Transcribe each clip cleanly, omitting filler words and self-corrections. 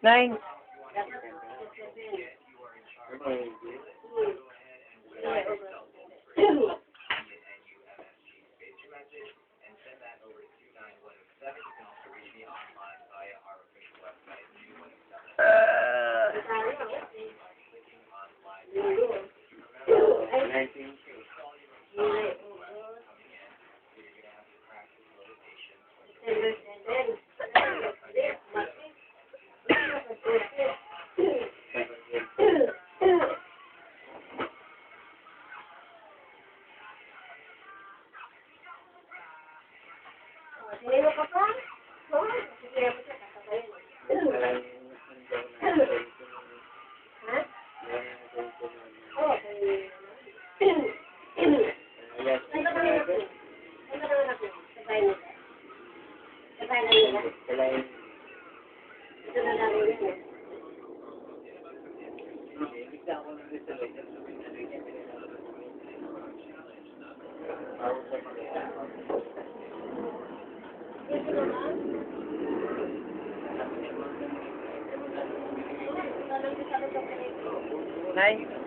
Nine. Nine.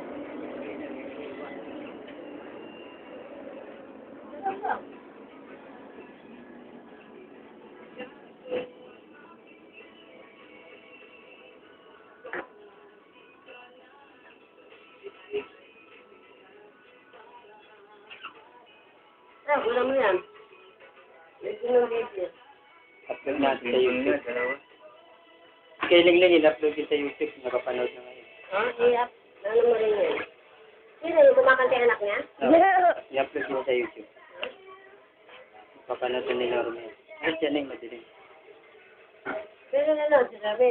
Ulam mo yan. Upload natin sa YouTube. Kaya lang in-upload din sa YouTube. Nakapanood na ngayon. Ano mo rin yan? Sino yung kumakanta yung anak niya? I-upload din sa YouTube. Papanood na nila rin yan. Ay, dyan na yung madilim. Pero nanood, sabi.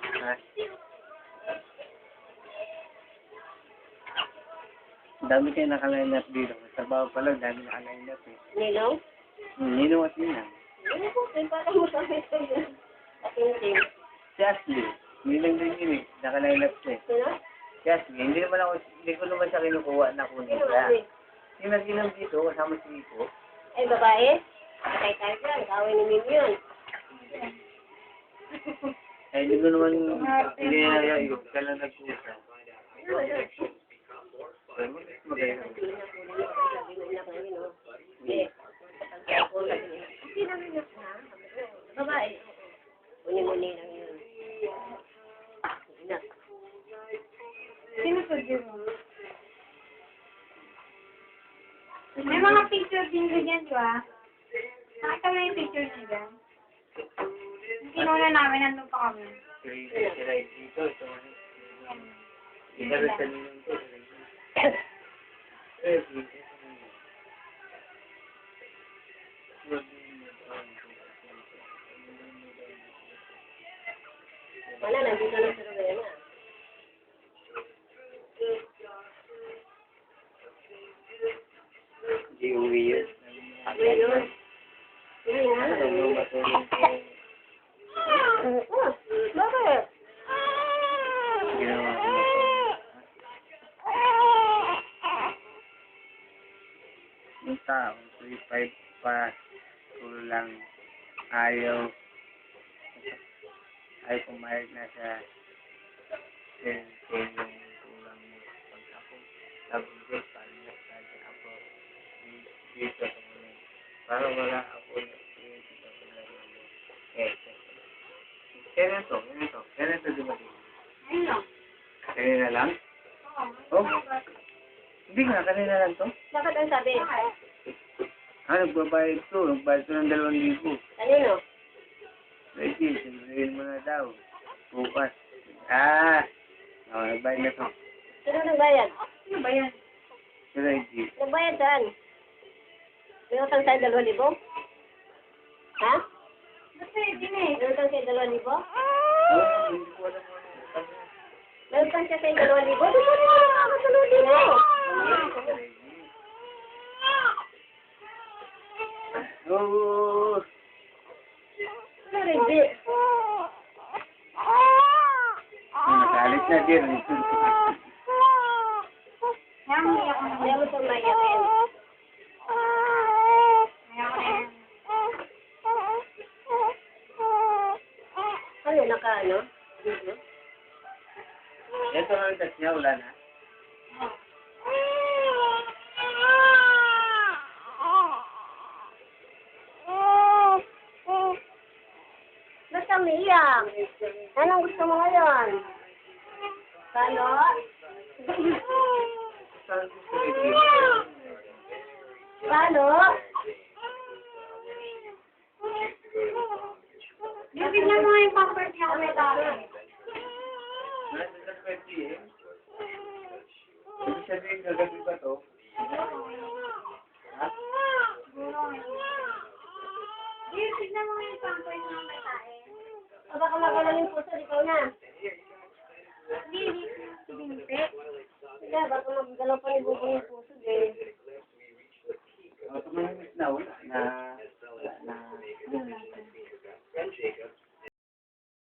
Ha? Ang dami kayo naka-line up dito. Trabaho pa lang, dami naka-line up eh. Nilong? Ninong at Ninang. Ano po? Parang mo sa akin sa'yo. Ating. Si Ashley. Ninang din yun eh. Naka-line up siya eh. Sino? Si Ashley. Hindi ko naman siya kinukuha na kunin siya. Yung nag-inom dito, kasama si Iko. Ay, babae? Patay tayo dyan. Kawin ni Mim yun. Eh, hindi ko naman inayayay. Ika lang nag-uusap. Pero maganda. Babae. Uni-muni lang yun. Sino sa mo? May mga picture din ko dyan, di ba? Nakita mo yung picture niya dyan? Kinuna namin, nandun pa kami. Si Rai dito. Isa rin sa Ninang ko. Wala, nandito lang sa Rowena. Hindi uwi yun. Yun. Yun nga. Ano matulog ko? Bakit? Ginawa ko. Yung tao, 3-5 pa, kulang, ayaw pumayag na siya. Then yung kulang mo pag ako, labot, parang nagsabi ako, dito sa muna. Parang wala ako na dito sa muna. Kaya ito dumating. Ayun lang. Kanina lang? Oh? Hindi nga, kanina lang to. Bakit ang sabi? Nagbabayad to. Nagbayad to ng 2,000. Kanino? Pwede, sinuhin mo na daw. Bukas. Nagbayad na to. Sino nagbayad? Ano ba yan? Si Reggie. Nagbayad saan? May utang sa'yo 2,000? Ha? Ba't pwede na eh? May utang sa'yo 2,000? Hindi ko alam mo. May utang siya sa'yo 2,000? Di mo naman ako sa 2,000. Oo. Ano rin, Nagalit na din. Kaya mo iyak na. ayaw mo sa mayakin. Ayaw ko na yan. Ano, ano? Video? Ito ang touch niya, wala na. Ba't ka umiiyak? Anong gusto mo ngayon? Paano? Saan gusto review? Paano? Bibigyan mo nga yung pampers niya kung may tao. Nasa sa 20 eh. Ibig sabihin, gagabi ba to? Ha? Bibigyan mo nga yung pampers niya kung may tao. O baka magalang yung puso, ikaw na. Hindi. Sige, baka magalaw pa ni Bubong yung puso, eh. Tumahimik na, wala na.